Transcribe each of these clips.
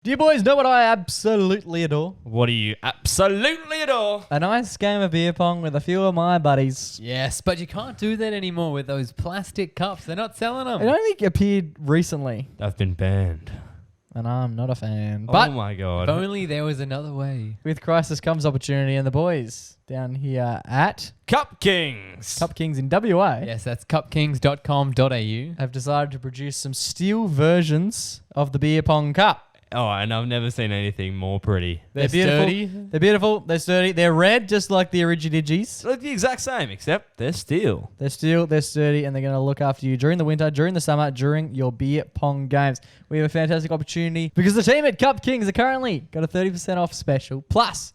Do you boys know what I absolutely adore? What do you absolutely adore? A nice game of beer pong with a few of my buddies. Yes, but you can't do that anymore with those plastic cups. They're not selling them. It only appeared recently, They've been banned. and I'm not a fan. But Oh my god. If only there was another way. with crisis comes opportunity, and the boys down here at Cup Kings. Cup Kings in WA Yes, that's cupkings.com.au. have decided to produce some steel versions of the beer pong cup. Oh, and I've never seen anything more pretty. They're beautiful. sturdy. They're beautiful. They're sturdy. They're red, just like the Originigis. They look the exact same, except they're steel. They're steel, they're sturdy, and they're going to look after you during the winter, during the summer, during your beer pong games. We have a fantastic opportunity because the team at Cup Kings are currently got a 30% off special. Plus,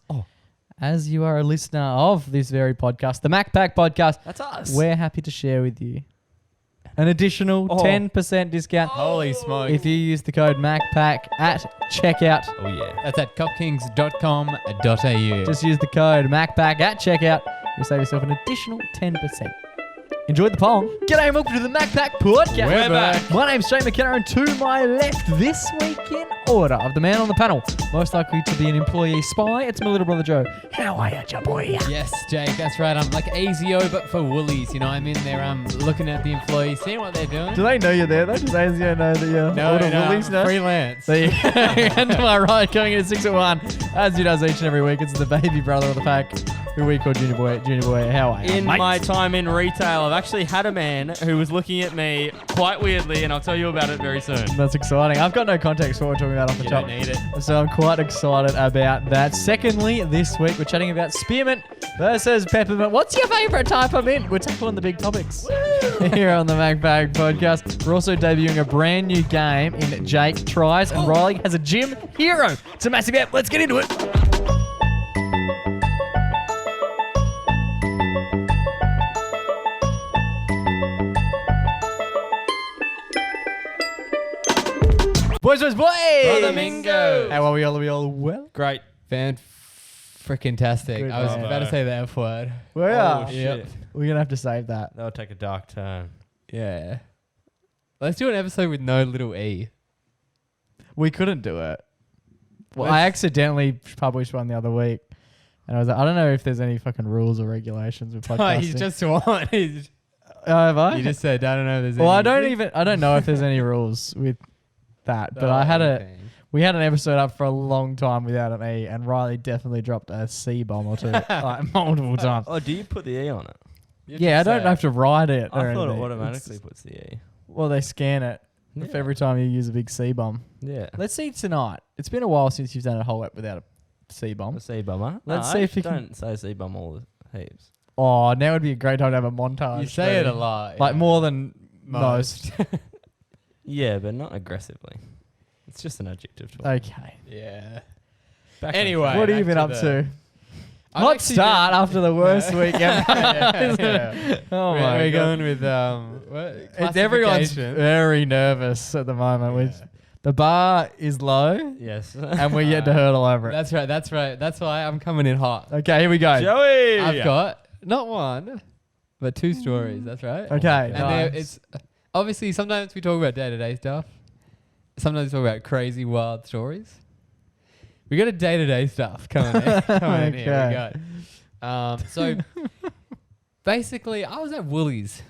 as you are a listener of this very podcast, the MacPack podcast, That's us. we're happy to share with you an additional 10% discount Holy smoke. if you use the code MacPack at checkout. Oh yeah. That's at cupkings.com.au. Just use the code MacPack at checkout. You'll save yourself an additional 10%. Enjoy the pong. G'day and welcome to the MacPack podcast. We're back. My name's Shane McKenna, and to my left this week in order of the man on the panel, most likely to be an employee spy, it's my little brother Joe. How are you, boy? Yes, Jake, that's right. I'm like ASIO, but for Woolies. You know, I'm in there, I'm looking at the employees, seeing what they're doing. Do they know you're there though? Does ASIO know that you're Woolies now? freelance. There you go. And to my right, coming in at 6 at 1, as he does each and every week, it's the baby brother of the pack, who we call Junior Boy. Junior Boy, how are you, In mate? my time in retail, I've actually had a man who was looking at me quite weirdly, and I'll tell you about it very soon. That's exciting. I've got no context for what we're talking about off the You top. don't need it. So I'm quite excited about that. Secondly, this week we're chatting about Spearmint versus Peppermint. What's your favourite type of mint? We're tackling the big topics here on the MacPack podcast. We're also debuting a brand new game in Jake Tries, and Riley has a gym hero. It's a massive app. Let's get into it. Boys, Brother Mingo. How are we all? Are we all well? Great. Fan-freaking-tastic. Good I was man. about to say the F word. We are. Oh, Yep. shit. We're going to have to save that. That'll take a dark turn. Yeah. Let's do an episode with no little E. We couldn't do it. Well, Let's- I accidentally published one the other week. And I was like, I don't know if there's any fucking rules or regulations with podcasting. He's just one. Have I? You just said, I don't know if there's Well, any... I don't know if there's any rules with that. But we had an episode up for a long time without an E, and Riley definitely dropped a C bomb or two, like multiple times. Oh, do you put the E on it? Yeah, I don't have to write it. I or thought it anything. automatically It's- puts the E. Well, they scan it Yeah. for every time you use a big C bomb. Yeah. Let's see tonight. It's been a while since you've done a whole app without a C bomb. A C bummer. Let's see if you can- don't say C bum all the heaps. Oh, now would be a great time to have a montage. You say it ready. a lot. Like yeah. more than most. Yeah, but not aggressively. It's just an adjective. To it. Okay. Yeah. Back on Anyway. track. What have you back been to up the- to? I've Hot actually start been- after the worst week ever. Yeah. Oh we're, my we're God. going with what? Everyone's Classification. very nervous at the moment. Which Yeah. the bar is low, Yes. and we're yet to hurdle over it. That's right. That's right. That's why I'm coming in hot. Okay, here we go. Joey! I've got not one, but two stories. That's right. Okay, And nice. it's obviously sometimes we talk about day-to-day stuff. Sometimes we talk about crazy, wild stories. We got a day-to-day stuff coming in. Coming in here. We Okay. got. So basically, I was at Woolies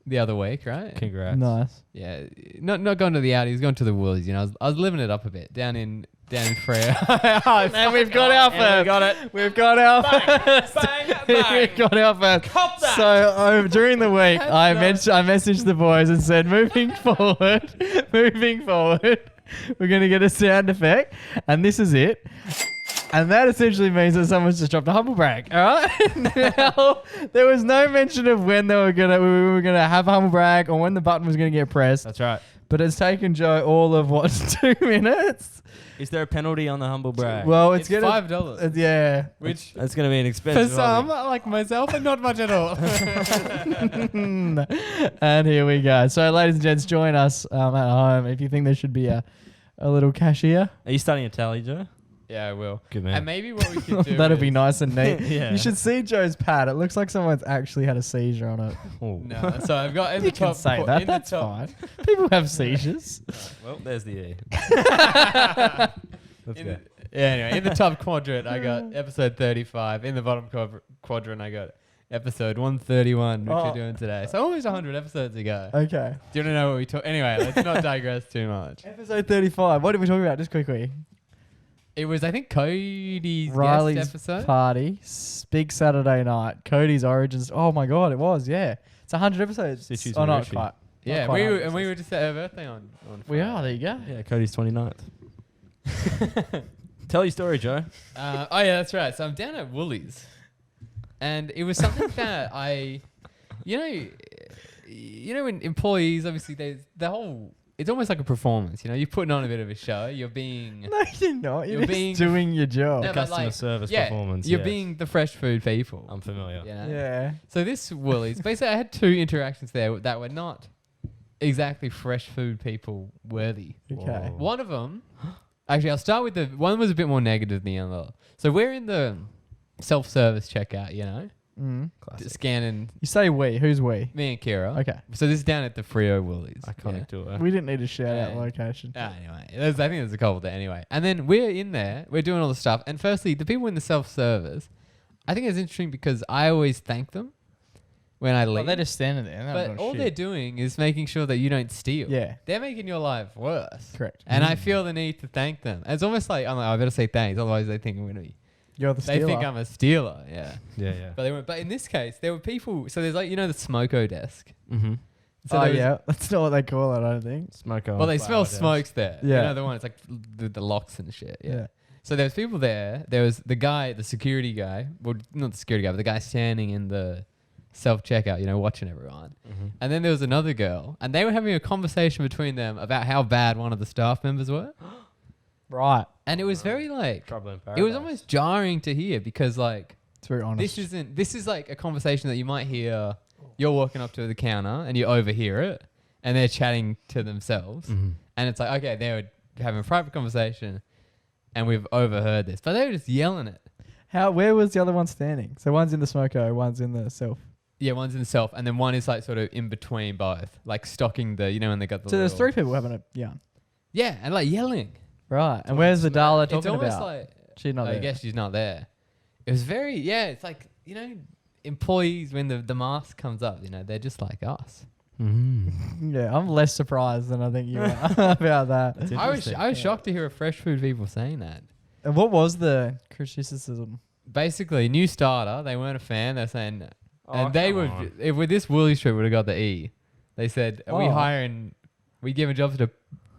the other week, right? Congrats. Nice. Yeah, not going to the Outties, going to the Woolies. You know, I was living it up a bit down in Frere. And we've got our first. We got it. We've got our first. Bang, We've got our first. Cop that. So during the week, I messaged the boys and said, moving forward, we're going to get a sound effect, and this is it. And that essentially means that someone's just dropped a humble brag. All right. Now, there was no mention of when we were gonna have a humble brag or when the button was gonna get pressed. That's right. But it's taken Joe all of 2 minutes. Is there a penalty on the humble brag? Well, It's gonna $5, yeah. which That's going to be an for expensive some hobby. like myself, and not much at all. And here we go. So, ladies and gents, join us at home if you think there should be a little cashier. Are you starting a tally, Joe? Yeah, I will. Good man. And maybe what we could do That'd be is- nice and neat. Yeah. You should see Joe's pad. It looks like someone's actually had a seizure on it. Oh. No, so I've got in You the can top. say in that. the That's top- fine. People have seizures. Well, there's the E. Let's In go. Anyway, in the top quadrant, I got episode 35. In the bottom quadrant, I got episode 131, which we're doing today. So almost 100 episodes ago. Okay. Do you want to know what we talk? Anyway, let's not digress too much. Episode 35. What did we talk about? Just quickly. It was, I think, Cody's Riley's guest episode. party. Big Saturday night. Cody's origins. Oh my God, it was. Yeah. It's 100 episodes. Stitches Oh, with not Richie. quite. Yeah, Not quite we 100 were, and we episodes. were just at her birthday on We Friday. are. There you go. Yeah, Cody's 29th. Tell your story, Joe. Oh yeah, that's right. So I'm down at Woolies, and it was something that you know, when employees obviously it's almost like a performance. You know, you're putting on a bit of a show. You're being No, you're not. You're You're just being- doing your job. No, but Customer like, service yeah, performance. You're yes. being the fresh food people. I'm familiar. You know? Yeah. So this Woolies, basically, I had 2 interactions there that were not exactly fresh food people worthy. Okay. Whoa. One of them, actually, I'll start with the one was a bit more negative than the other. So we're in the self-service checkout, you know, Mm. Classic. scanning You say we. Who's we? me and Kira. Okay. So this is down at the Frio Woolies. Iconic duo. We didn't need to shout out Yeah. location. Anyway, I think there's a couple there anyway. And then we're in there, we're doing all the stuff. And firstly, the people in the self-service, I think it's interesting because I always thank them when I leave. Well, they're just standing there. They're not But doing all shit. they're doing is making sure that you don't steal. Yeah. They're making your life worse. Correct. And I feel the need to thank them. It's almost like, I'm like, I better say thanks, otherwise they think I'm going to be. You're the They stealer. think I'm a stealer, yeah. Yeah, yeah. But they weren't. But in this case, there were people. So there's like, you know, the smoko desk. Mm-hmm. So oh, there was- yeah. That's not what they call it, I don't think. Smoke Well, they smell smokes there. Yeah. You know the one. It's like the locks and shit. Yeah. Yeah. So there was people there. There was the guy, the security guy. Well, not the security guy, but the guy standing in the self checkout. You know, watching everyone. Mm-hmm. And then there was another girl, and they were having a conversation between them about how bad one of the staff members were. Right. And it was very like, Trouble in it paradise. was almost jarring to hear because like It's very honest. this is like a conversation that you might hear. You're walking up to the counter and you overhear it, and they're chatting to themselves, Mhm. and it's like, okay, they were having a private conversation, and we've overheard this, but they were just yelling it. Where was the other one standing? So one's in the smoko, one's in the self. Yeah, one's in the self, and then one is like sort of in between both, like stocking the, you know, when they got the. So there's little- 3 people having a yarn. Yeah, and like yelling. Right. And where's the doll they're It's talking almost about? like, She's not I there. guess she's not there. It was very, yeah, it's like, you know, employees when the mask comes up, you know, they're just like us. Mm. Yeah, I'm less surprised than I think you are about that. That's I was interesting. shocked to hear a fresh food people saying that. And what was the criticism? Basically, new starter, they weren't a fan. They're saying, Oh, and they come would, on. if with this Woolies trip would have got the E. They said, are we Oh. hiring, we giving jobs to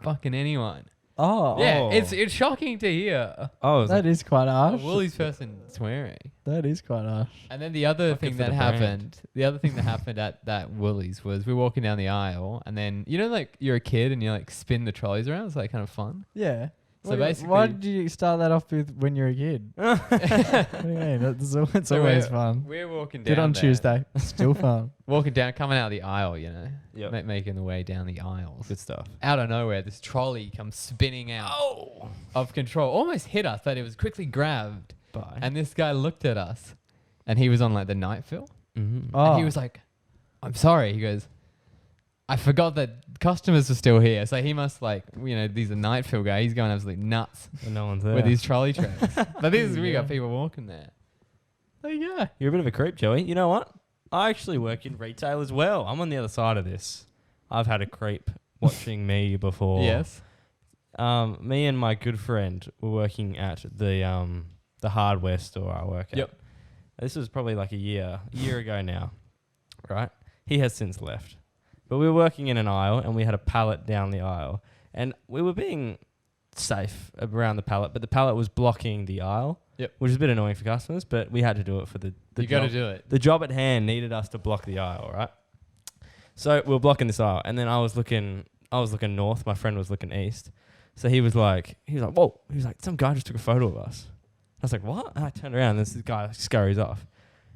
fucking anyone. Oh, Yeah, Oh. it's shocking to hear Oh, it was that is quite a harsh. Woolies person swearing. That is quite harsh. And then the other Fuck it thing for that the brand. happened, the other thing that happened at that Woolies was we were walking down the aisle, and then you know, like you're a kid and you like spin the trolleys around. It's like kind of fun. Yeah. So Why basically- did you start that off with when you're a kid? What do you mean? It's So always we're- fun. We're walking down. Did on there. Tuesday. Still fun. Walking down, coming out of the aisle, you know, Yep. making the way down the aisles. Good stuff. Out of nowhere, this trolley comes spinning out Oh. of control, almost hit us, but it was quickly grabbed. Bye. And this guy looked at us, and he was on like the night fill, Mm-hmm. Oh. and he was like, "I'm sorry." He goes, "I forgot that customers were still here, so he must like, you know, he's a night fill guy. He's going absolutely nuts And no one's there. with his trolley tracks." But this is we Yeah. got people walking there. There you go. You're a bit of a creep, Joey. You know what? I actually work in retail as well. I'm on the other side of this. I've had a creep watching me before. Yes. Me and my good friend were working at the hardware store I work at. Yep. This was probably like a year ago now, right? He has since left. But we were working in an aisle and we had a pallet down the aisle. And we were being safe around the pallet, but the pallet was blocking the aisle. Yep. Which is a bit annoying for customers, but we had to do it for the You got to job. do it. The job at hand needed us to block the aisle, right? So we were blocking this aisle, and then I was looking north. My friend was looking east. So he was like, whoa. He was like, some guy just took a photo of us. I was like, what? And I turned around, and this guy scurries off.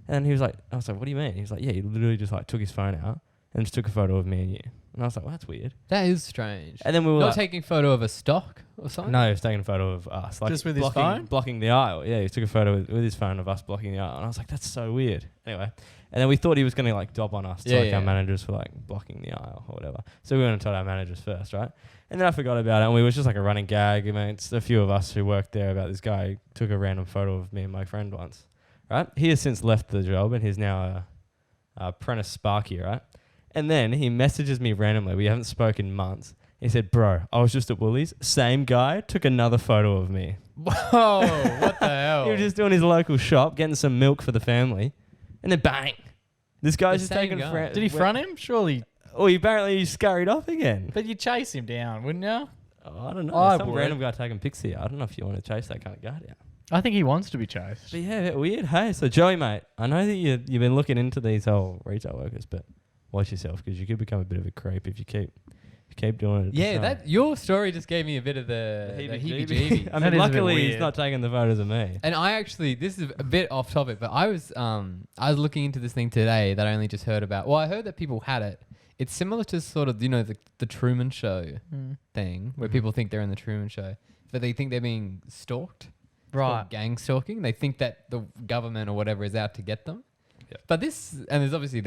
And he was like, I was like, what do you mean? He was like, yeah, he literally just like took his phone out and just took a photo of me and you. And I was like, well, that's weird. That is strange. And then we were Not like, taking a photo of a stock or something? no, he was taking a photo of us. Like Just with his phone? blocking the aisle. Yeah, he took a photo with his phone of us blocking the aisle. And I was like, that's so weird. Anyway. And then we thought he was going to like dob on us to Yeah, our yeah. managers for like blocking the aisle or whatever. So we went and told our managers first, right? And then I forgot about it. And we was just like a running gag. I mean, it's a few of us who worked there about this guy who took a random photo of me and my friend once, right? He has since left the job and he's now a apprentice Sparky, right? And then he messages me randomly. We haven't spoken in months. He said, bro, I was just at Woolies. Same guy took another photo of me. Whoa, what the hell? He was just doing his local shop, getting some milk for the family. And then bang. This guy's The just same taking guy. Did he front him? Surely. Oh, he apparently scurried off again. But you chase him down, wouldn't you? Oh, I don't know. I Some would. random guy taking pics here. I don't know if you want to chase that kind of guy down. I think he wants to be chased. But yeah, weird. Hey, so Joey, mate, I know that you've been looking into these whole retail workers, but watch yourself because you could become a bit of a creep if you keep doing it. Yeah, that your story just gave me a bit of the heebie-jeebies. I That mean, is a bit luckily he's weird. not taking the photos of me. And I actually, this is a bit off topic, but I was looking into this thing today that I only just heard about. Well, I heard that people had it. It's similar to sort of, the Truman Show thing, where people think they're in the Truman Show, but they think they're being stalked. It's called Right. gang stalking. They think that the government or whatever is out to get them. Yep. But this, and there's obviously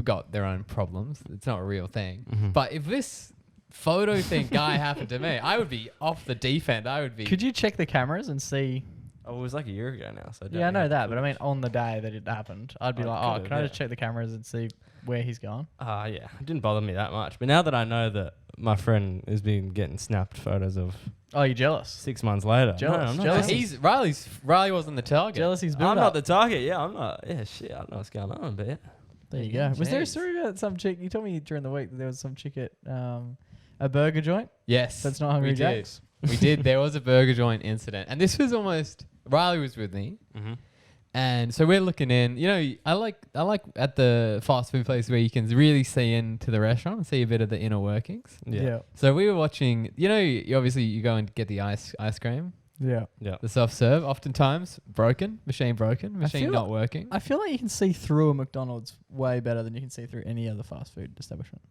got their own problems. It's not a real thing. Mhm. But if this photo thing guy happened to me, I would be off the deep end. I would be. Could you check the cameras and see? Oh, it was like a year ago now. So Yeah, I know that, but I mean, on the day that it happened, I'd be Oh, like, could've, can I yeah. just check the cameras and see where he's gone? Yeah, it didn't bother me that much. But now that I know that my friend has been getting snapped photos of Oh, you jealous? 6 months later. Jealous, No, I'm not jealous. Riley wasn't the target. Jealousy's I'm built not up. the target. Yeah, I'm not. Yeah, shit. I don't know what's going on, but yeah. There you go. Was there a Jeez. story about some chick? You told me during the week that there was some chick at a burger joint. Yes, That's not Hungry we Jack's. did. We did. There was a burger joint incident, and this was almost. Riley was with me, Mm-hmm. and so we're looking in. I like at the fast food place where you can really see into the restaurant and see a bit of the inner workings. Yeah. So we were watching. You obviously you go and get the ice cream, Yeah. Yeah. the soft serve. Oftentimes machine feel not working. I feel like you can see through a McDonald's way better than you can see through any other fast food establishment.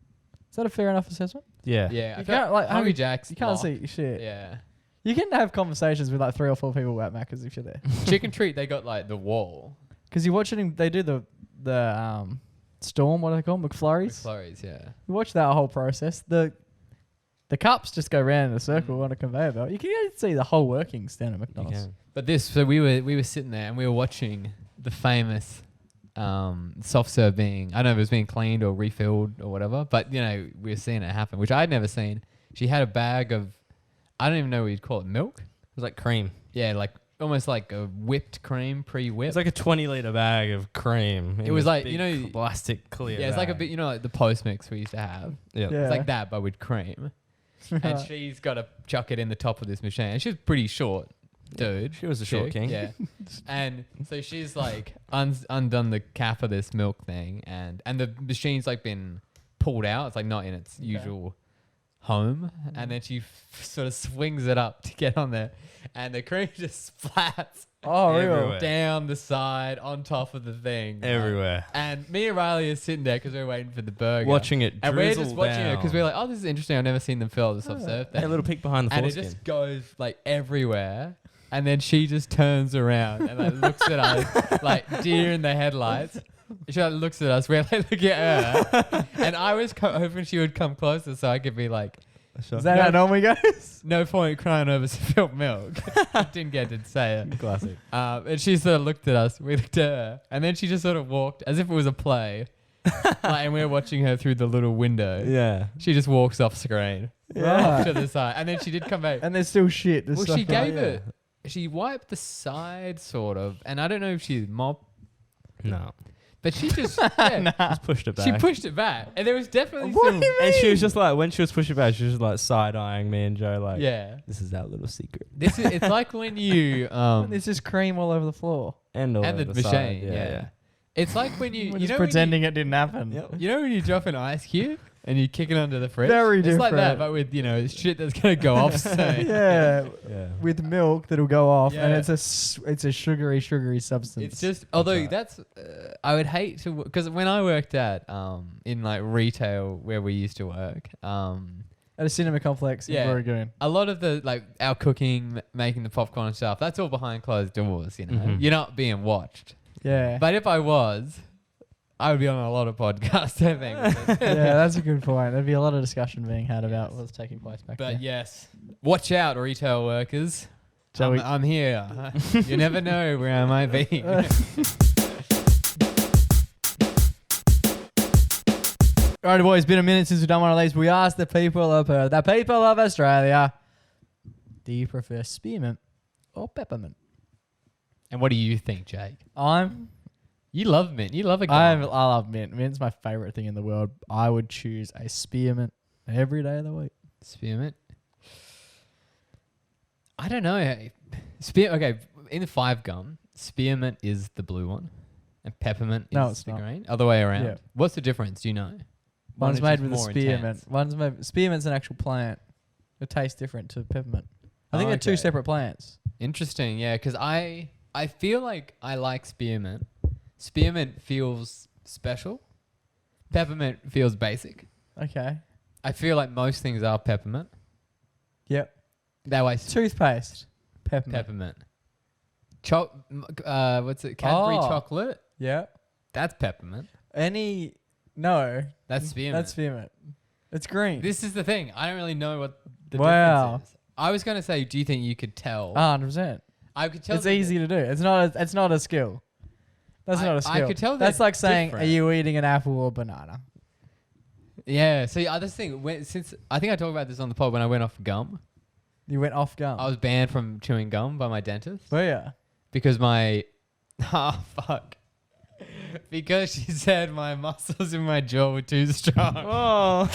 Is that a fair enough assessment? Yeah. Yeah, You can't, like, Hungry Jack's. You can't locked. see shit. Yeah, You can have conversations with like 3 or 4 people at Macca's if you're there. Chicken Treat. They got like the wall. Because you're watching him, they do the Storm, what do they call them? McFlurries. McFlurries, yeah. You watch that whole process. The cups just go round in a circle on a conveyor belt. You can see the whole workings down at You McDonald's. can. But so we were sitting there and we were watching the famous soft serve being, I don't know if it was being cleaned or refilled or whatever, but we were seeing it happen, which I'd never seen. She had a bag of, I don't even know what you'd call it, milk? It was like cream. Yeah, like almost like a whipped cream, It pre-whipped. was like a 20-liter bag of cream. It in was this like, big plastic clear. yeah, it's like a bag. bit, like the post mix we used to have. Yeah. Yeah. It's like that, but with cream. And she's got to chuck it in the top of this machine. And she's pretty short, dude. She was a short chick, king. Yeah. And so she's like undone the cap of this milk thing, and the machine's like been pulled out. It's like not in its usual home. And then she sort of swings it up to get on there, and the cream just splats Oh, Everywhere. real? down the side on top of the thing. Everywhere. And me and Riley are sitting there because we're waiting for the burger. Watching it And we're drizzle just watching it because we're like, oh, this is interesting. I've never seen them fill the soft serve thing. a little peek behind the And it foreskin. just goes like everywhere. And then she just turns around and like looks at us like deer in the headlights. She like looks at us. We're like looking at her. And I was hoping she would come closer so I could be like, Is that how it normally goes? no point crying over spilled milk. I didn't get to say it. Classic. And she sort of looked at us. We looked at her. And then she just sort of walked as if it was a play. And we were watching her through the little window. Yeah. She just walks off screen. Right. To the side. And then she did come back. And there's still shit. There's Well, stuff she like- gave it. She wiped the side, sort of, and I don't know if she mopped, No. but she just yeah, Just pushed it back. she pushed it back, and there was definitely What some. do you And she was mean? just like, when she was pushing it back, she was just like side-eyeing me and Joe like, Yeah, this is our little secret. this is. It's like when you There's just cream all over the floor. And all and the over machine. side. Yeah. It's like when you We're you just know pretending it didn't happen. Yep. When you know when you drop an ice cube and you kick it under the fridge. Very It's like that, different. but with shit that's gonna go off soon. Yeah, Yeah. with milk that'll go off, and Yeah. it's a sugary substance. It's just, although right. that's, I would hate to, because when I worked at in like retail where we used to work, at a cinema complex in Yeah. Burgoon. a lot of the like our cooking, making the popcorn and stuff, that's all behind closed doors. Mhm. You're not being watched. Yeah, But if I was, I would be on a lot of podcasts. I think. yeah, that's a good point. There'd be a lot of discussion being had about what's taking place back But there. yes, watch out, retail workers. Shall we- I'm here. You never know where I might be. Alrighty, boys, been a minute since we've done one of these. We asked the people of Perth, the people of Australia, do you prefer spearmint or peppermint? And what do you think, Jake? I'm You love mint. You love a I gum. love mint. Mint's my favorite thing in the world. I would choose a spearmint every day of the week. Spearmint. I don't know. Okay, in the 5 gum, spearmint is the blue one, and peppermint No, is it's the not. green. Other way around. Yeah. What's the difference? Do you know? One One's is made just with a more spearmint. intense. One's made. Spearmint's an actual plant. It tastes different to peppermint. I think Oh, they're 2 okay. separate plants. Interesting. Yeah, because I feel like I like spearmint. Spearmint feels special. Peppermint feels basic. Okay. I feel like most things are peppermint. Yep. That way, Toothpaste. Peppermint. peppermint. What's it? Cadbury Oh. chocolate. Yeah. That's peppermint. No. That's spearmint. That's spearmint. It's green. This is the thing. I don't really know what the Wow. difference is. I was going to say, do you think you could tell? 100%. I could tell. It's easy to do. It's not a skill. That's not a I skill. could tell That's they're like saying, different. are you eating an apple or banana? Yeah. So the other thing, since I think I talked about this on the pod when I went off gum, You went off gum. I was banned from chewing gum by my dentist Were ya? because my fuck. Because she said my muscles in my jaw were too strong. Oh.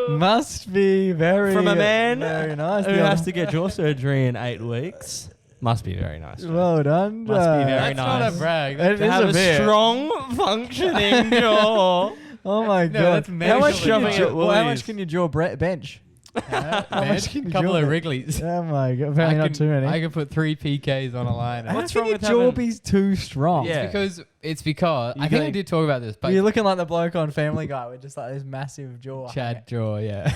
Must be very From a man very nice. who The has other- to get jaw surgery in 8 weeks. Must be very nice. Well done. Must be very That's not nice. a brag. It To is have a a bit. strong, functioning jaw. Oh my No, god! that's How medical much, can advice. you jaw, well, how Woolies. much can you jaw bench? How much can you couple jaw of bench? Wrigley's. Oh my god! Apparently not too many. I can put 3 PKs on a line. How What's can wrong your with jaw having- be too strong? Yeah. It's because You I think I think- did talk about this, but You're looking like the bloke on Family Guy with just like this massive jaw. Chad jaw, yeah.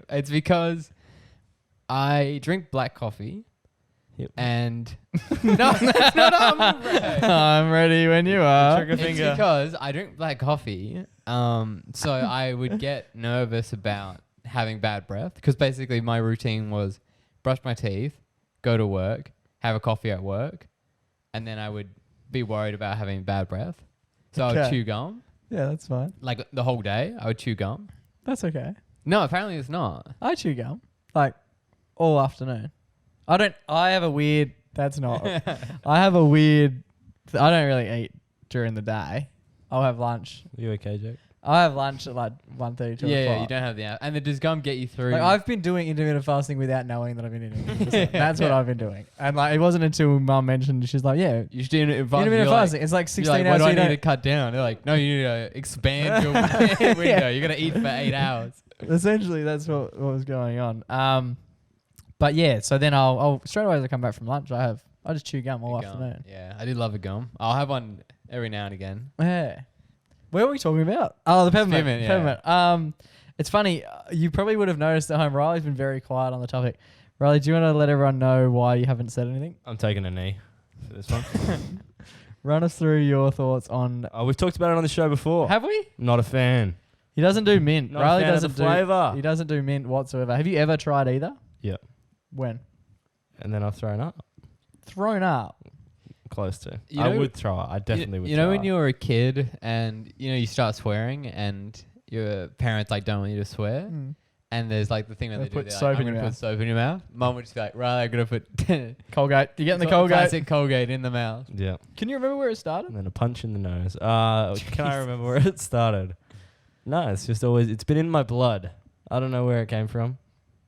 It's because I drink black coffee Yep. and no, that's not humble brag. I'm ready when you are. Trigger It's finger. because I drink black coffee, so I would get nervous about having bad breath because basically my routine was brush my teeth, go to work, have a coffee at work, and then I would be worried about having bad breath. So I would Okay. chew gum. Yeah, that's fine. Like the whole day, I would chew gum. That's okay. No, apparently it's not. I chew gum like all afternoon. I have a weird. That's not. I have a weird. I don't really eat during the day. I'll have lunch. You okay, Jake? I'll have lunch at like 1:30, 2 Yeah, o'clock. you don't have the app. And does gum get you through? Like I've been doing intermittent fasting without knowing that I've been intermittent fasting. That's what I've been doing. And like it wasn't until Mum mentioned, she's like, "Yeah, you should do intermittent intermittent you're fasting. It's like Like, 16 you're like, hours. why so do I you need to cut down? They're like, no, you need to expand your window. Yeah. You're gonna eat for 8 hours. Essentially, that's what was going on. But yeah, so then I'll straight away as I come back from lunch, I just chew gum all Gum. afternoon. Yeah, I do love a gum. I'll have one every now and again. Yeah. Where were we talking about? Oh, the peppermint. Spearmint, yeah. Peppermint. It's funny. You probably would have noticed at home. Riley's been very quiet on the topic. Riley, do you want to let everyone know why you haven't said anything? I'm taking a knee for this one. Run us through your thoughts on. Oh, we've talked about it on the show before. Have we? Not a fan. He doesn't do mint. Not a Riley fan of doesn't the flavour. He doesn't do mint whatsoever. Have you ever tried either? Yeah. When? And then I've thrown up. Thrown up. Close to. You I know- would throw it. I definitely would. You know throw when up. you were a kid and you start swearing and your parents like don't want you to swear and there's like the thing that They they do. put They're soap like, I'm in your gonna mouth. put soap in your mouth. Mum would just be like, right, I'm gonna put Colgate. You get in the Colgate. classic Colgate in the mouth. Yeah. Can you remember where it started? And then a punch in the nose. Can I remember where it started? No, it's just always. It's been in my blood. I don't know where it came from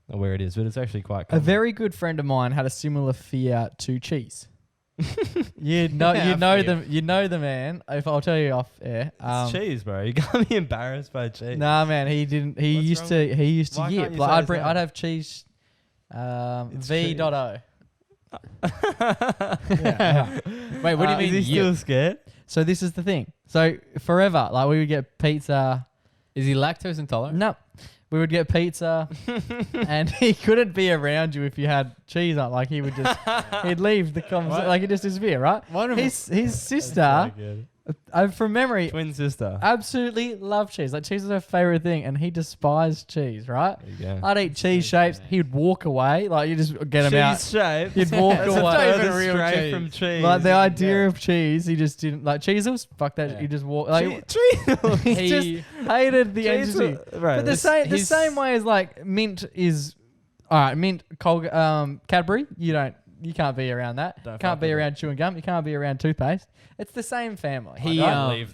or where it is, but it's actually quite A common. very good friend of mine had a similar fear to cheese. You know the man. If I'll tell you off air. It's cheese, bro. You can't be embarrassed by cheese. Nah, man, he didn't. He What's used wrong to. He used to Why yip. can't you Like say I'd his I'd name? have cheese. It's V.O. Wait, what do you mean? Is he still scared? So this is the thing. So forever, like we would get pizza. Is he lactose intolerant? No, we would get pizza, and he couldn't be around you if you had cheese on. Like he would just, he'd leave the conversation. Like he'd just disappear, right? Wonderful. His sister, from memory, Twin sister. absolutely loved cheese. Like cheese was her favorite thing, and he despised cheese. Right? There you go. I'd eat cheese shapes. He'd walk away. Like you just get him out. Cheese shape. He'd walk That's away. not even Furthest real straight cheese. from cheese. Like the idea of cheese, he just didn't like cheeses. Fuck that. Yeah. He just walked. Like, Cheese. he just hated the Cheese entity. right. But the same way as like mint is, all right. Mint, Cadbury. You can't be around that. Don't Can't fuck be with around chewing gum. You can't be around toothpaste. It's the same family. He, I right? don't leave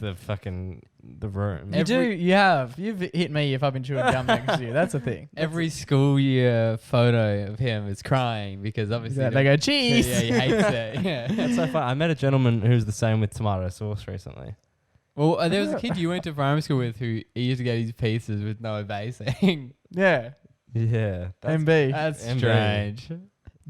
the room. You've hit me if I've been chewing gum next to you. That's the thing. Every school year photo of him is crying because obviously They go cheese. Yeah, he hates it. Yeah. That's so fun. I met a gentleman who's the same with tomato sauce recently. Well, there was a kid you went to primary school with who he used to get his pieces with no basing. Yeah. Yeah. MB. That's MB. strange.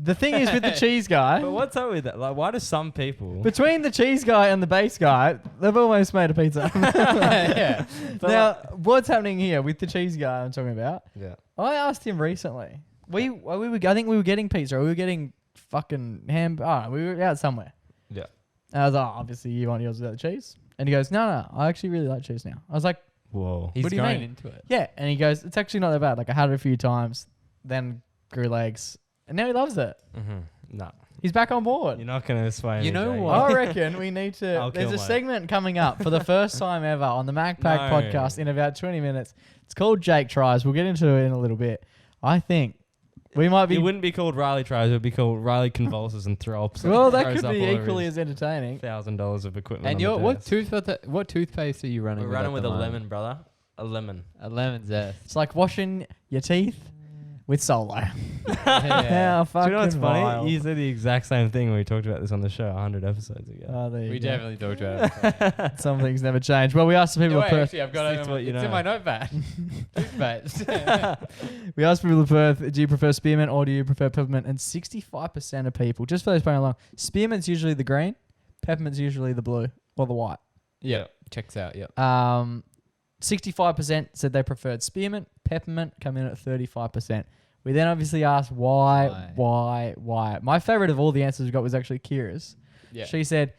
The thing is with the cheese guy. But what's up with that? Like, why do some people? Between the cheese guy and the base guy, they've almost made a pizza. Yeah. Now, what's happening here with the cheese guy I'm talking about? Yeah. I asked him recently. I think we were getting pizza. Or we were getting fucking ham. Oh, we were out somewhere. Yeah. And I was like, oh, obviously you want yours without the cheese. And he goes, no, I actually really like cheese now. I was like, Whoa. He's What do you going mean? into it. yeah. And he goes, it's actually not that bad. Like I had it a few times, then grew legs, and now he loves it. Mm-hmm. No. He's back on board. You're not going to sway me. You know Jake. what? I reckon we need to. I'll There's kill a mate. segment coming up for the first time ever on the MacPack No. podcast in about 20 minutes. It's called Jake Tries. We'll get into it in a little bit. I think we might be. It wouldn't be called Riley Tries. It would be called Riley Convulses and Throps. Well, that Throws could up be all over equally his as entertaining. $1,000 of equipment. And on you're the desk. what toothpaste are you running? We're with running at with the a moment? lemon, brother. A lemon. A lemon zest. It's like washing your teeth with Solo. Yeah. How Do fucking you know what's funny? wild. You said the exact same thing when we talked about this on the show 100 episodes ago. Oh, there you We go. definitely talked about it. Some things never change. Well, we asked the people No, of wait, Perth. actually, I've got Stick it. to what you It's know. in my notepad. Toothpaste. We asked people of Perth, do you prefer spearmint or do you prefer peppermint? And 65% of people, just for those playing along, spearmint's usually the green, peppermint's usually the blue or the white. Yeah. Checks out. Yeah. 65% said they preferred spearmint. Peppermint come in at 35%. We then obviously asked why. My favorite of all the answers we got was actually Kira's. Yeah. She said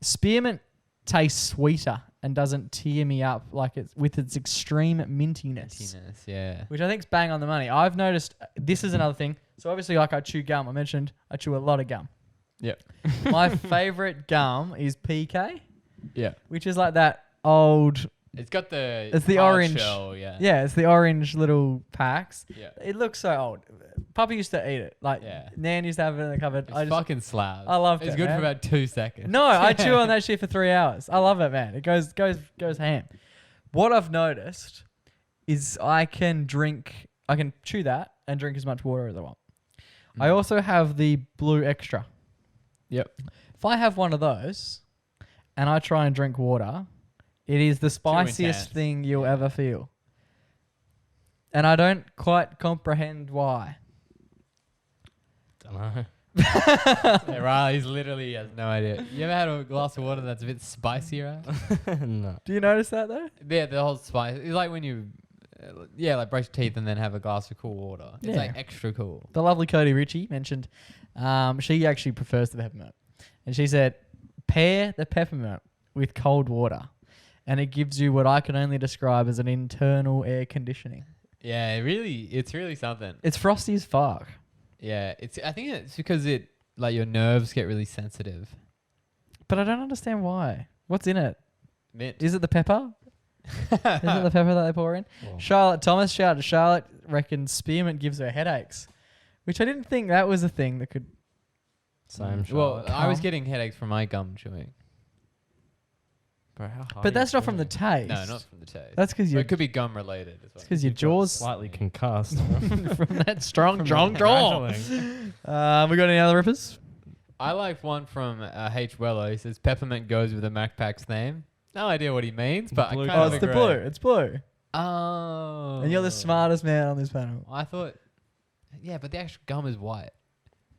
spearmint tastes sweeter and doesn't tear me up like it's with its extreme mintiness. Yeah. Which I think's bang on the money. I've noticed this is another thing. So obviously, like I chew gum. I mentioned I chew a lot of gum. Yep. My favorite gum is PK, Yeah. which is like that old. It's got the. It's the hard orange. shell, yeah. Yeah, it's the orange little packs. Yeah. It looks so old. Puppy used to eat it. Like Yeah. Nan used to have it in the cupboard. It's fucking slabs. I loved It's it, good man. for about 2 seconds. No, I chew on that shit for 3 hours. I love it, man. It goes ham. What I've noticed is I can chew that and drink as much water as I want. I also have the blue extra. Yep. If I have one of those and I try and drink water, it is the spiciest intense. thing you'll ever feel. And I don't quite comprehend why. Don't know. Yeah, Riley's literally has no idea. You ever had a glass of water that's a bit spicier? No. Do you notice that though? Yeah, the whole spice. It's like when you, like brush your teeth and then have a glass of cool water. It's Yeah. like extra cool. The lovely Cody Ritchie mentioned she actually prefers the peppermint. And she said, pair the peppermint with cold water. And it gives you what I can only describe as an internal air conditioning. Yeah, it's really something. It's frosty as fuck. Yeah, I think it's because your nerves get really sensitive. But I don't understand why. What's in it? Mint. Is it the pepper? Is it the pepper that they pour in? Well. Charlotte Thomas, shout out to Charlotte, reckons spearmint gives her headaches. Which I didn't think that was a thing that could... Same shot. Well, I was Calm. getting headaches from my gum chewing. Bro, how high But are that's you not from the doing? taste. No, not from the taste. That's because But you... it could be gum related as well. It's because your You've got jaws... slightly concussed. from that strong From jaw. the rattling. We got any other rippers? I like one from H. Wello. He says Peppermint goes with the MacPack's name. No idea what he means, but Blue I Oh, kind of it's the agree. blue. It's blue. Oh. And you're the smartest man on this panel. I thought, yeah, but the actual gum is white.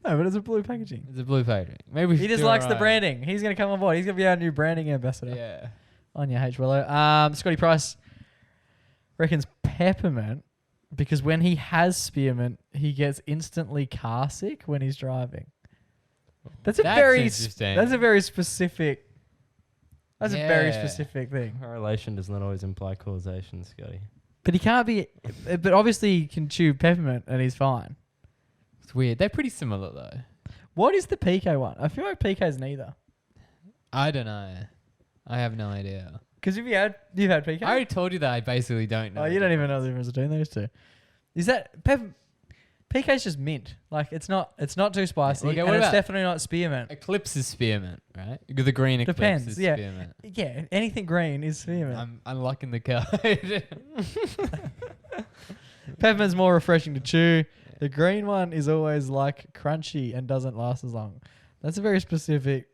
No, but it's a blue packaging. It's a blue packaging. Maybe we He should just do likes it the right. branding. He's going to come on board. He's going to be our new branding ambassador. Yeah. On your H. Willow. Scotty Price reckons Peppermint because when he has Spearmint, he gets instantly car sick when he's driving. That's a That's very interesting. that's a very specific. That's a very Yeah. specific thing. Correlation does not always imply causation, Scotty. But he can't be. But obviously, he can chew Peppermint and he's fine. It's weird. They're pretty similar though. What is the PK one? I feel like PK's neither. I don't know. I have no idea. Because you've had PK. I already told you that I basically don't know. Oh, you don't even know the difference between those two. Is that PK's just mint? Like it's not too spicy, Okay, and what it's about- definitely not Spearmint. Eclipse is Spearmint, right? The green Eclipse Depends, is yeah. Spearmint. Yeah, anything green is Spearmint. I'm unlocking the code. Peppermint's more refreshing to chew. The green one is always like crunchy and doesn't last as long. That's a very specific.